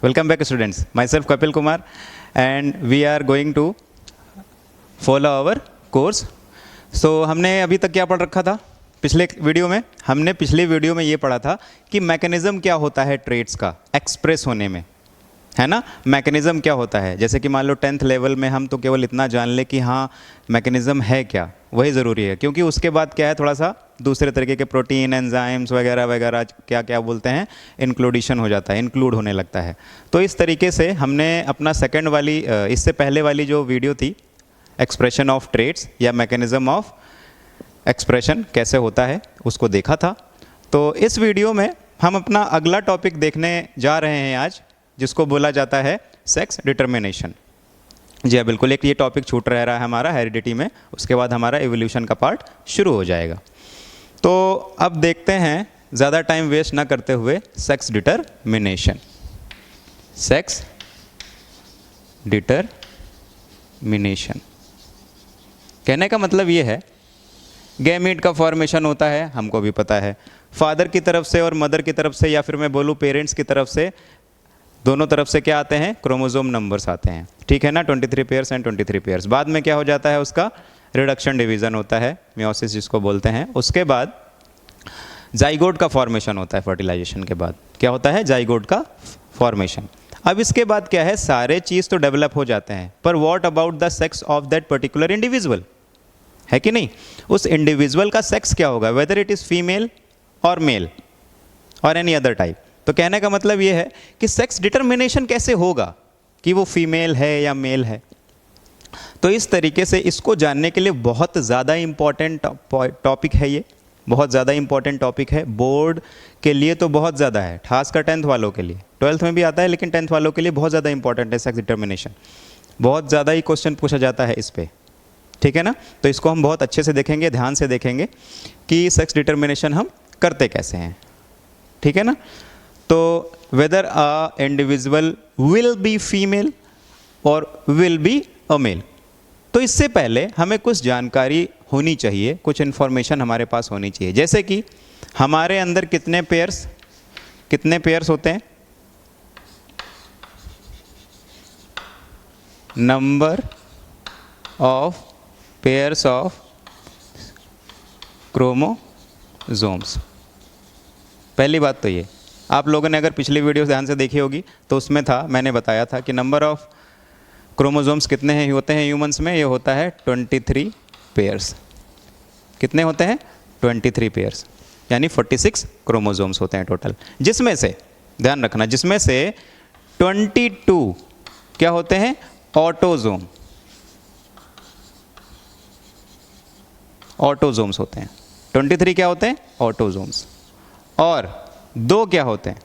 Welcome back students. Myself Kapil Kumar and we are going to follow our course. So हमने अभी तक क्या पढ़ रखा था पिछले वीडियो में? हमने पिछले वीडियो में ये पढ़ा था कि मैकेनिज्म क्या होता है ट्रेड्स का एक्सप्रेस होने में, है ना। मैकेनिज्म क्या होता है, जैसे कि मान लो 10th लेवल में हम तो केवल इतना जान ले कि हाँ मैकेनिज्म है क्या, वही ज़रूरी है, क्योंकि उसके बाद क्या है थोड़ा सा दूसरे तरीके के प्रोटीन एंजाइम्स वगैरह वगैरह क्या क्या बोलते हैं इंक्लूडिशन हो जाता है, इंक्लूड होने लगता है। तो इस तरीके से हमने अपना सेकंड वाली इससे पहले वाली जो वीडियो थी एक्सप्रेशन ऑफ ट्रेड्स या मैकेनिज्म ऑफ एक्सप्रेशन कैसे होता है उसको देखा था। तो इस वीडियो में हम अपना अगला टॉपिक देखने जा रहे हैं आज, जिसको बोला जाता है सेक्स डिटर्मिनेशन। जी हाँ बिल्कुल, एक ये टॉपिक छूट रह रहा है हमारा हेरिडिटी में, उसके बाद हमारा एवोल्यूशन का पार्ट शुरू हो जाएगा। तो अब देखते हैं ज़्यादा टाइम वेस्ट ना करते हुए सेक्स डिटर्मिनेशन। सेक्स डिटर्मिनेशन कहने का मतलब ये है गैमीट का फॉर्मेशन होता है, हमको भी पता है, फादर की तरफ से और मदर की तरफ से, या फिर मैं बोलूँ पेरेंट्स की तरफ से, दोनों तरफ से क्या आते हैं क्रोमोसोम नंबर्स आते हैं, ठीक है ना, 23 पेयर्स एंड 23 पेयर्स। बाद में क्या हो जाता है उसका रिडक्शन डिवीज़न होता है, मियोसिस जिसको बोलते हैं। उसके बाद जाइगोट का फॉर्मेशन होता है, फर्टिलाइजेशन के बाद क्या होता है जाइगोट का फॉर्मेशन। अब इसके बाद क्या है, सारे चीज़ तो डेवलप हो जाते हैं, पर what about the sex of that particular individual, है कि नहीं, उस इंडिविजुअल का सेक्स क्या होगा, वेदर इट इज़ फीमेल और मेल और एनी अदर टाइप। तो कहने का मतलब ये है कि सेक्स डिटर्मिनेशन कैसे होगा कि वो फीमेल है या मेल है। तो इस तरीके से इसको जानने के लिए बहुत ज़्यादा इम्पॉर्टेंट टॉपिक है, ये बहुत ज़्यादा इम्पॉर्टेंट टॉपिक है, बोर्ड के लिए तो बहुत ज़्यादा है, खासकर 10th वालों के लिए, 12th में भी आता है लेकिन 10th वालों के लिए बहुत ज़्यादा इंपॉर्टेंट है सेक्स डिटर्मिनेशन। बहुत ज़्यादा ही क्वेश्चन पूछा जाता है इस पर, ठीक है ना। तो इसको हम बहुत अच्छे से देखेंगे, ध्यान से देखेंगे कि सेक्स डिटर्मिनेशन हम करते कैसे हैं, ठीक है ना। तो weather a individual will be female और विल बी अ मेल। तो इससे पहले हमें कुछ जानकारी होनी चाहिए, कुछ इन्फॉर्मेशन हमारे पास होनी चाहिए, जैसे कि हमारे अंदर कितने पेयर्स होते हैं, number of pairs of chromosomes. पहली बात तो ये, आप लोगों ने अगर पिछली वीडियो ध्यान से देखी होगी तो उसमें था, मैंने बताया था कि नंबर ऑफ क्रोमोसोम्स कितने हैं होते हैं ह्यूमंस में, ये होता है 23 पेयर्स। कितने होते हैं 23 पेयर्स, यानी 46 क्रोमोसोम्स होते हैं टोटल, जिसमें से ध्यान रखना, जिसमें से 22 क्या होते हैं ऑटोजोम्स होते हैं। 23 क्या होते हैं ऑटोजोम्स, और 2 क्या होते हैं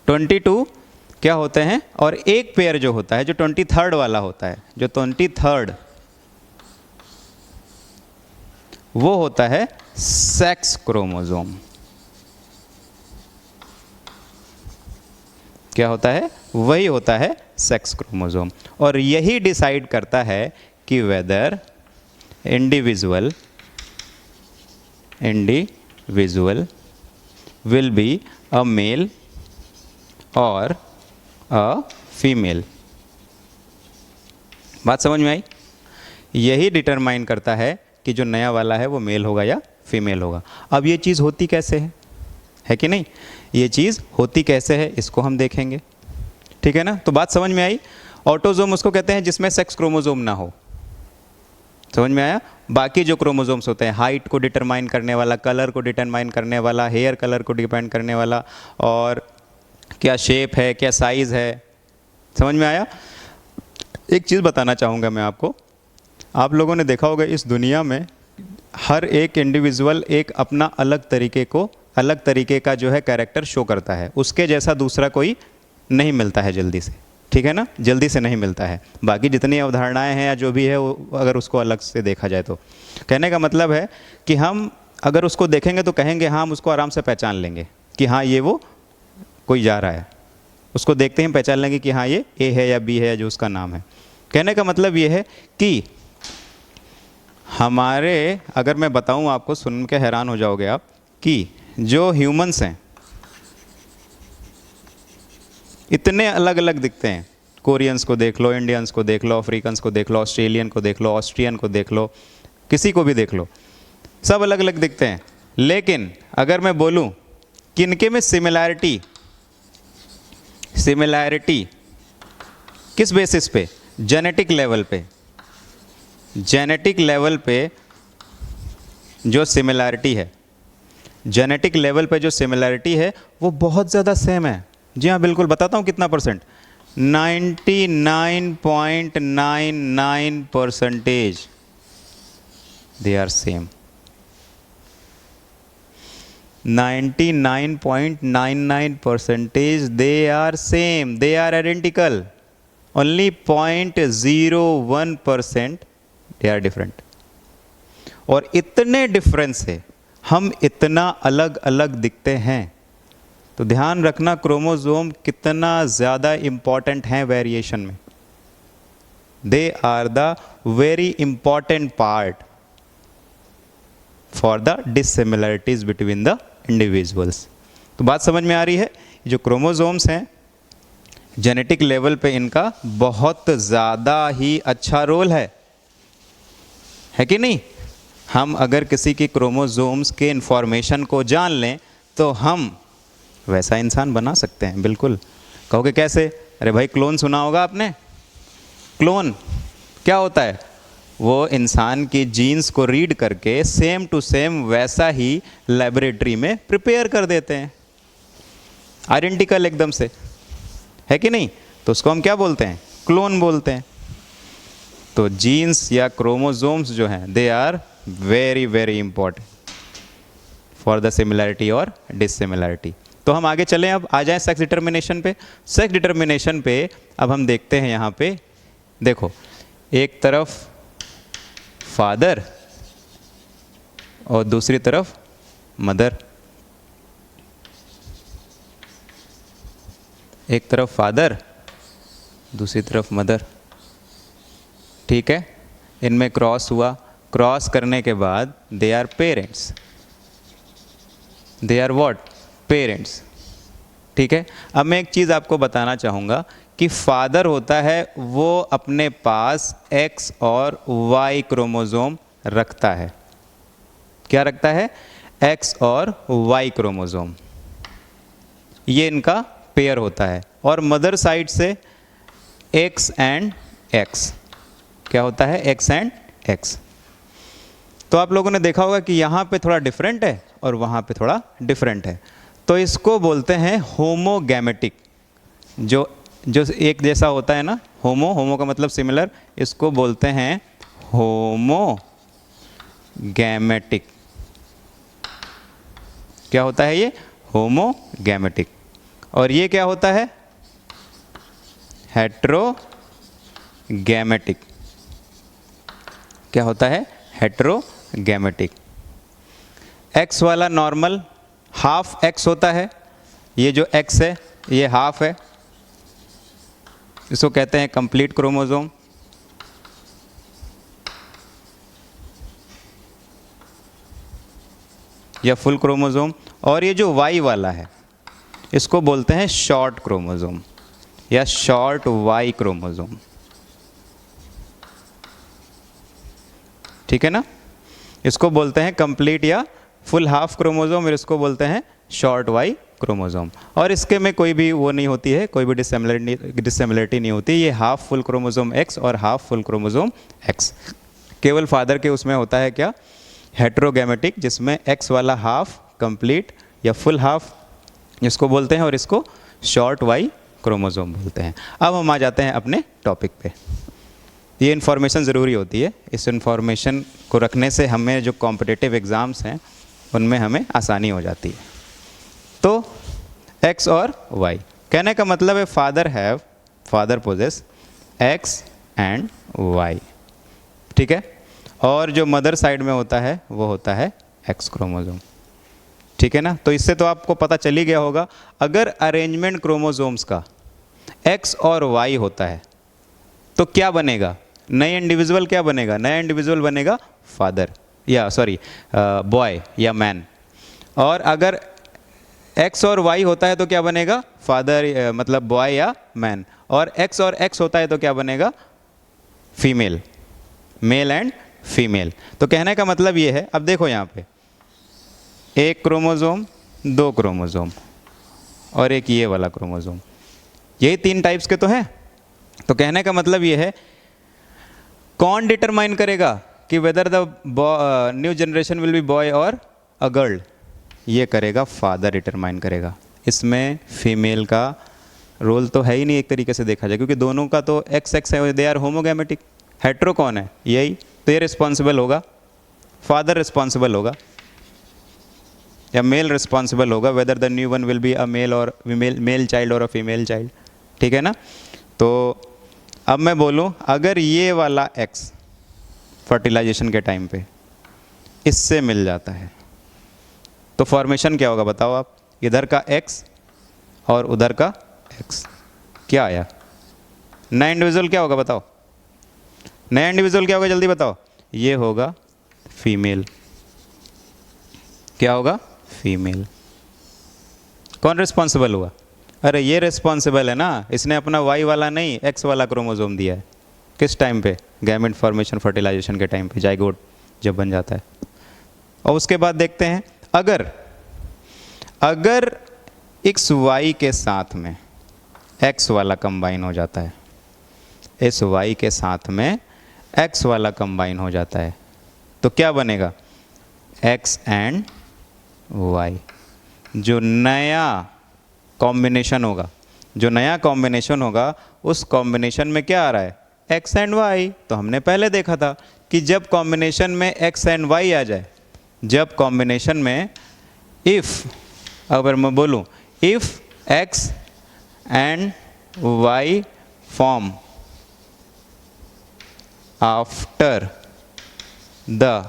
22 क्या होते हैं, और एक पेयर जो होता है जो 23rd वाला होता है, जो 23rd वो होता है सेक्स क्रोमोसोम। क्या होता है, वही होता है सेक्स क्रोमोसोम, और यही डिसाइड करता है कि whether individual will be a male और अ फीमेल। बात समझ में आई? यही डिटरमाइन करता है कि जो नया वाला है वो मेल होगा या फीमेल होगा। अब ये चीज़ होती कैसे है कि नहीं, ये चीज़ होती कैसे है इसको हम देखेंगे, ठीक है ना। तो बात समझ में आई। ऑटोजोम उसको कहते हैं जिसमें सेक्स क्रोमोसोम ना हो, समझ में आया। बाकी जो क्रोमोसोम्स होते हैं, हाइट को डिटरमाइन करने वाला, कलर को डिटरमाइन करने वाला, हेयर कलर को डिपेंड करने वाला, और क्या शेप है, क्या साइज़ है, समझ में आया। एक चीज़ बताना चाहूँगा मैं आपको, आप लोगों ने देखा होगा इस दुनिया में हर एक इंडिविजुअल एक अपना अलग तरीके का जो है कैरेक्टर शो करता है, उसके जैसा दूसरा कोई नहीं मिलता है जल्दी से, ठीक है ना, जल्दी से नहीं मिलता है। बाकी जितनी अवधारणाएं हैं या जो भी है वो अगर उसको अलग से देखा जाए तो कहने का मतलब है कि हम अगर उसको देखेंगे तो कहेंगे हाँ, हम उसको आराम से पहचान लेंगे कि हाँ ये वो कोई जा रहा है, उसको देखते ही हम पहचान लेंगे कि हाँ ये ए है या बी है जो उसका नाम है। कहने का मतलब ये है कि हमारे, अगर मैं बताऊं आपको, सुन के हैरान हो जाओगे आप, कि जो ह्यूमंस हैं इतने अलग अलग दिखते हैं। कोरियंस को देख लो, इंडियंस को देख लो, अफ्रीकन्स को देख लो, ऑस्ट्रेलियन को देख लो, ऑस्ट्रियन को देख लो, किसी को भी देख लो, सब अलग अलग दिखते हैं। लेकिन अगर मैं बोलूं कि इनके में सिमिलैरिटी किस बेसिस पे? जेनेटिक लेवल पे। जेनेटिक लेवल पे जो सिमिलैरिटी है, जेनेटिक लेवल पे जो सिमिलैरिटी है वो बहुत ज़्यादा सेम है। जी हाँ, बिल्कुल बताता हूँ कितना percent, 99.99% they are same. 99.99% they are same, they are identical, only 0.01% they are different। और इतने डिफरेंस से हम इतना अलग अलग दिखते हैं, तो ध्यान रखना क्रोमोसोम कितना ज़्यादा इम्पॉर्टेंट है वेरिएशन में। They are the very important part for the dissimilarities between the individuals. तो बात समझ में आ रही है? जो क्रोमोसोम्स हैं जेनेटिक लेवल पे इनका बहुत ज़्यादा ही अच्छा रोल है कि नहीं? हम अगर किसी की क्रोमोसोम्स के इंफॉर्मेशन को जान लें तो हम वैसा इंसान बना सकते हैं। बिल्कुल। कहोगे कैसे? अरे भाई, क्लोन सुना होगा आपने। क्लोन क्या होता है? वो इंसान की जीन्स को रीड करके सेम टू सेम वैसा ही लेबोरेटरी में प्रिपेयर कर देते हैं, आइडेंटिकल एकदम से, है कि नहीं? तो उसको हम क्या बोलते हैं? क्लोन बोलते हैं। तो जीन्स या क्रोमोसोम्स जो हैं they are very very important for the similarity और डिससिमिलैरिटी। तो हम आगे चलें, अब आ जाएं सेक्स डिटर्मिनेशन पे। सेक्स डिटर्मिनेशन पे अब हम देखते हैं, यहाँ पे देखो, एक तरफ फादर और दूसरी तरफ मदर। एक तरफ फादर, दूसरी तरफ मदर, ठीक है? इनमें क्रॉस हुआ, क्रॉस करने के बाद they are parents. They are what? Parents. ठीक है? अब मैं एक चीज़ आपको बताना चाहूँगा कि फादर होता है वो अपने पास एक्स और वाई क्रोमोसोम रखता है। क्या रखता है? एक्स और वाई क्रोमोसोम। ये इनका पेयर होता है। और मदर साइड से एक्स एंड एक्स। क्या होता है? X and x. तो आप लोगों ने देखा होगा कि यहाँ पे थोड़ा डिफरेंट है और वहाँ पे थोड़ा डिफरेंट है, तो इसको बोलते हैं होमोगैमेटिक। जो एक जैसा होता है ना, होमो का मतलब सिमिलर, इसको बोलते हैं होमोगैमेटिक। क्या होता है ये? होमोगैमेटिक। और ये क्या होता है? हेट्रोगैमेटिक। क्या होता है? हेट्रोगैमेटिक। एक्स वाला नॉर्मल हाफ एक्स होता है। ये जो एक्स है ये हाफ है, इसको कहते हैं कंप्लीट क्रोमोसोम। या फुल क्रोमोसोम। और ये जो वाई वाला है इसको बोलते हैं शॉर्ट क्रोमोसोम या शॉर्ट वाई क्रोमोसोम। ठीक है ना? इसको बोलते हैं कंप्लीट या फुल हाफ क्रोमोसोम, और इसको बोलते हैं शॉर्ट वाई क्रोमोसोम। और इसके में कोई भी वो नहीं होती है, कोई भी डिससिमिलरिटी नहीं होती। ये हाफ फुल क्रोमोसोम एक्स और हाफ फुल क्रोमोसोम एक्स। केवल फादर के उसमें होता है क्या? हेट्रोगैमेटिक, जिसमें एक्स वाला हाफ कंप्लीट या फुल हाफ इसको बोलते हैं, और इसको शॉर्ट वाई क्रोमोसोम बोलते हैं। अब हम आ जाते हैं अपने टॉपिक पे। ये इन्फॉर्मेशन ज़रूरी होती है। इस इन्फॉर्मेशन को रखने से हमें जो कॉम्पिटिटिव एग्ज़ाम्स हैं उनमें हमें आसानी हो जाती है। तो एक्स और वाई, कहने का मतलब है father possesses X and Y. ठीक है? और जो मदर साइड में होता है वो होता है एक्स क्रोमोसोम। ठीक है ना? तो इससे तो आपको पता चल ही गया होगा, अगर अरेंजमेंट क्रोमोसोम्स का एक्स और वाई होता है तो क्या बनेगा? नए इंडिविजुअल क्या बनेगा? नया इंडिविजुअल बनेगा फादर या बॉय या मैन। और अगर एक्स और वाई होता है तो क्या बनेगा, फादर मतलब बॉय या मैन, और एक्स और एक्स होता है तो क्या बनेगा, फीमेल, मेल एंड फीमेल। तो कहने का मतलब ये है, अब देखो यहाँ पे एक क्रोमोसोम, दो क्रोमोसोम और एक ये वाला क्रोमोसोम, यही 3 टाइप्स के तो हैं। तो कहने का मतलब ये है, कौन डिटरमाइन करेगा कि weather the new generation will be boy और अ गर्ल, ये करेगा फादर डिटरमाइन करेगा। इसमें फीमेल का रोल तो है ही नहीं एक तरीके से देखा जाए, क्योंकि दोनों का तो एक्स एक्स है, दे आर होमोगैमेटिक। हेट्रो कौन है, यही, तो ये रिस्पॉन्सिबल होगा, फादर रिस्पॉन्सिबल होगा या मेल रिस्पॉन्सिबल होगा, whether the new one will be a male और मेल चाइल्ड और अ फीमेल चाइल्ड। ठीक है ना। तो अब मैं बोलूँ, अगर ये वाला एक्स फर्टिलाइजेशन के टाइम पे इससे मिल जाता है तो फॉर्मेशन क्या होगा बताओ आप, इधर का एक्स और उधर का एक्स, क्या आया, नया इंडिविजुअल क्या होगा बताओ, नया इंडिविजुअल क्या होगा जल्दी बताओ, ये होगा फीमेल, क्या होगा, फीमेल। कौन रिस्पॉन्सिबल हुआ, अरे ये रिस्पॉन्सिबल है ना, इसने अपना वाई वाला नहीं एक्स वाला क्रोमोसोम दिया है। किस टाइम पे, गैमेट फॉर्मेशन फर्टिलाइजेशन के टाइम पे, जाइगोट जब बन जाता है। और उसके बाद देखते हैं, अगर एक्स वाई के साथ में एक्स वाला कंबाइन हो जाता है, इस वाई के साथ में एक्स वाला कंबाइन हो जाता है, तो क्या बनेगा, एक्स एंड वाई। जो नया कॉम्बिनेशन होगा, जो नया कॉम्बिनेशन होगा, उस कॉम्बिनेशन में क्या आ रहा है, एक्स एंड वाई। तो हमने पहले देखा था कि जब कॉम्बिनेशन में एक्स एंड वाई आ जाए, जब कॉम्बिनेशन में इफ़, अगर मैं बोलूँ if X and Y form after the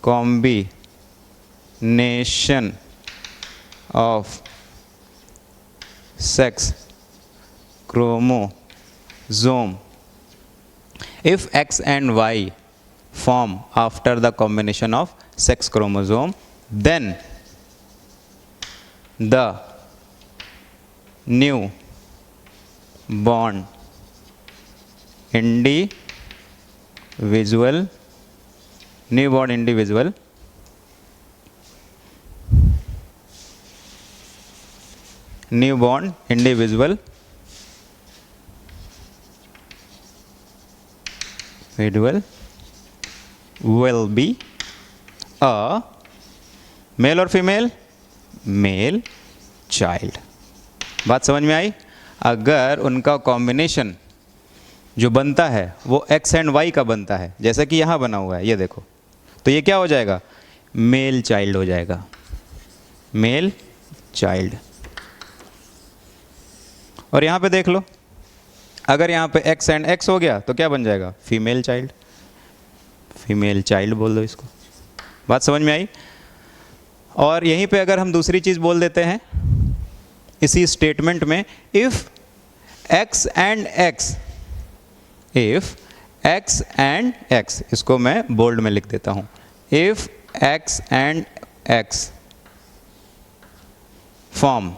combination of sex chromosome, if x and y form after the combination of sex chromosome, then the new born individual newborn individual will be a male और female, male child. बात समझ में आई। अगर उनका combination जो बनता है वो एक्स एंड वाई का बनता है, जैसा कि यहाँ बना हुआ है, ये देखो, तो ये क्या हो जाएगा, मेल चाइल्ड हो जाएगा, मेल चाइल्ड। और यहाँ पे देख लो, अगर यहाँ पे एक्स एंड एक्स हो गया तो क्या बन जाएगा, फीमेल चाइल्ड, फीमेल चाइल्ड बोल दो इसको। बात समझ में आई। और यहीं पे अगर हम दूसरी चीज़ बोल देते हैं इसी स्टेटमेंट में, if X and X, if X and X, इसको मैं बोल्ड में लिख देता हूँ, if X and X form,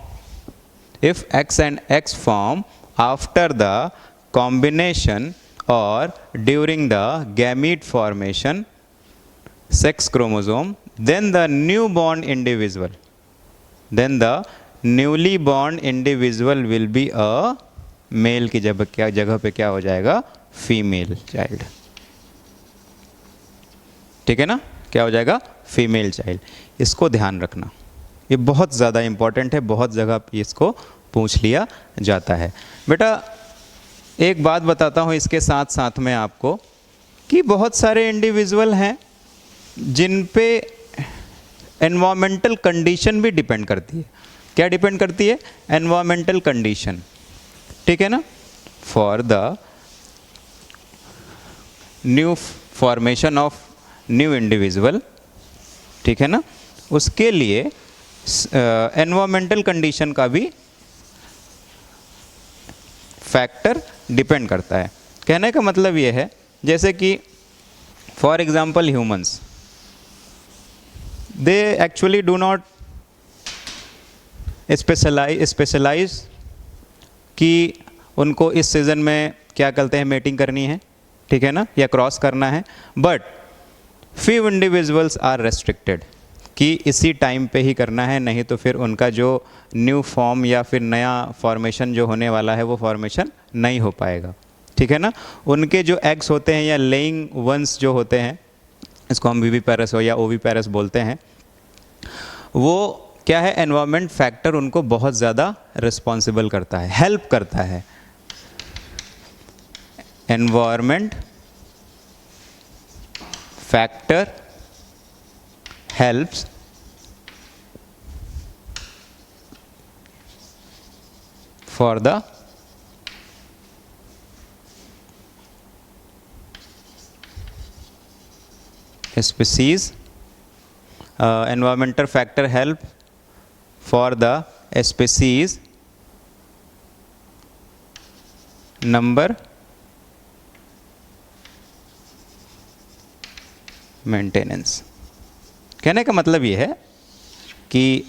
if X and X form after the combination और during the gamete formation sex chromosome, then the newborn individual, then the newly born individual will be a male की जगह पे क्या हो जाएगा, female child. ठीक है ना, क्या हो जाएगा, फीमेल चाइल्ड। इसको ध्यान रखना, ये बहुत ज़्यादा इंपॉर्टेंट है, बहुत जगह इसको पूछ लिया जाता है। बेटा एक बात बताता हूँ इसके साथ साथ में आपको, कि बहुत सारे इंडिविजुअल हैं जिन पे एनवायरमेंटल कंडीशन भी डिपेंड करती है। क्या डिपेंड करती है, एनवायरमेंटल कंडीशन। ठीक है ना, for the new formation of new individual, ठीक है ना, उसके लिए एनवायरमेंटल कंडीशन का भी फैक्टर डिपेंड करता है। कहने का मतलब ये है, जैसे कि for example humans, they actually do not specialize कि उनको इस सीज़न में क्या कहते हैं मेटिंग करनी है, ठीक है ना, या क्रॉस करना है, but few individuals are restricted कि इसी टाइम पे ही करना है, नहीं तो फिर उनका जो न्यू फॉर्म या फिर नया फॉर्मेशन जो होने वाला है वो फॉर्मेशन नहीं हो पाएगा, ठीक है ना। उनके जो एग्स होते हैं या लेइंग वंस जो होते हैं, इसको हम विविपेरस हो या ओविपेरस बोलते हैं, वो क्या है, एनवायरनमेंट फैक्टर उनको बहुत ज़्यादा रिस्पॉन्सिबल करता है, हेल्प करता है। Environment factor helps for the species, environmental factor help for the species number maintenance. कहने का मतलब ये है कि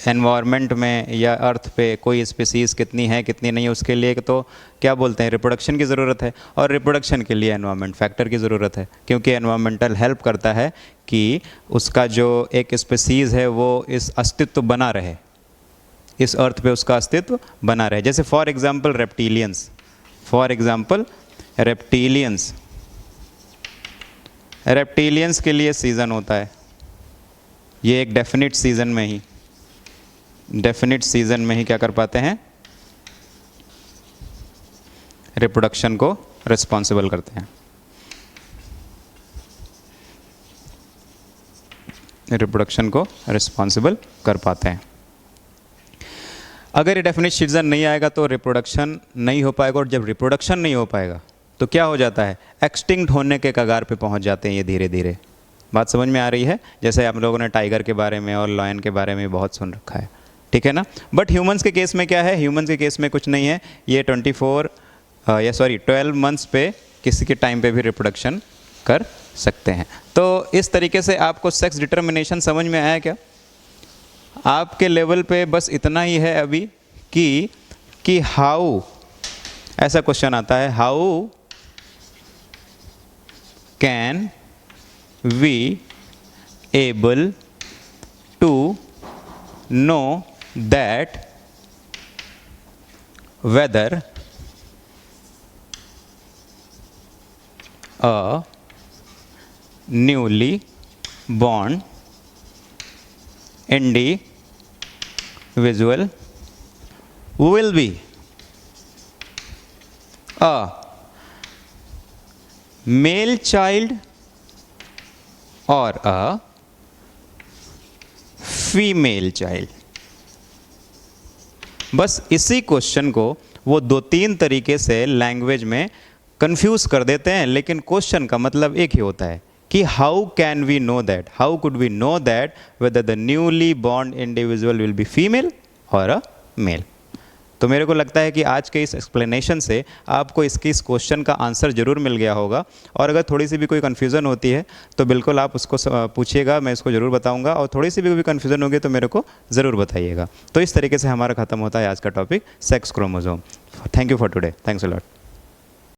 एनवायरनमेंट में या अर्थ पे कोई स्पीसीज़ कितनी है कितनी नहीं है, उसके लिए तो क्या बोलते हैं, रिप्रोडक्शन की ज़रूरत है, और रिप्रोडक्शन के लिए एनवायरनमेंट फैक्टर की ज़रूरत है, क्योंकि एनवायरनमेंटल हेल्प करता है कि उसका जो एक स्पीसीज़ है वो इस अस्तित्व बना रहे, इस अर्थ पे उसका अस्तित्व बना रहे। जैसे फॉर एग्ज़ाम्पल रेप्टिलियंस के लिए सीज़न होता है, ये एक डेफिनिट सीज़न में ही क्या कर पाते हैं, रिप्रोडक्शन को रिस्पॉन्सिबल करते हैं, रिप्रोडक्शन को रिस्पॉन्सिबल कर पाते हैं। अगर ये डेफिनिट सीज़न नहीं आएगा तो रिप्रोडक्शन नहीं हो पाएगा, और जब रिप्रोडक्शन नहीं हो पाएगा तो क्या हो जाता है, एक्सटिंक्ट होने के कगार पे पहुंच जाते हैं ये धीरे धीरे। बात समझ में आ रही है? जैसे आप लोगों ने टाइगर के बारे में और लॉयन के बारे में बहुत सुन रखा है, ठीक है ना। बट ह्यूमंस के केस में क्या है, ह्यूमंस के केस में कुछ नहीं है, ये 12 मंथ्स पे किसी के टाइम पे भी रिप्रोडक्शन कर सकते हैं। तो इस तरीके से आपको सेक्स डिटर्मिनेशन समझ में आया क्या? आपके लेवल पे बस इतना ही है अभी कि हाउ, ऐसा क्वेश्चन आता है, how can we able to know that whether a newly born individual will be a male child और अ फीमेल चाइल्ड। बस इसी क्वेश्चन को वो 2-3 तरीके से लैंग्वेज में कंफ्यूज कर देते हैं, लेकिन क्वेश्चन का मतलब एक ही होता है कि how can we know that, how could we know that whether the newly born individual will be female और अ मेल। तो मेरे को लगता है कि आज के इस एक्सप्लेनेशन से आपको इस क्वेश्चन का आंसर ज़रूर मिल गया होगा, और अगर थोड़ी सी भी कोई कन्फ्यूज़न होती है तो बिल्कुल आप उसको पूछिएगा, मैं इसको ज़रूर बताऊंगा, और थोड़ी सी भी कन्फ्यूज़न होगी तो मेरे को ज़रूर बताइएगा। तो इस तरीके से हमारा ख़त्म होता है आज का topic sex chromosome. Thank you for today, thanks a lot.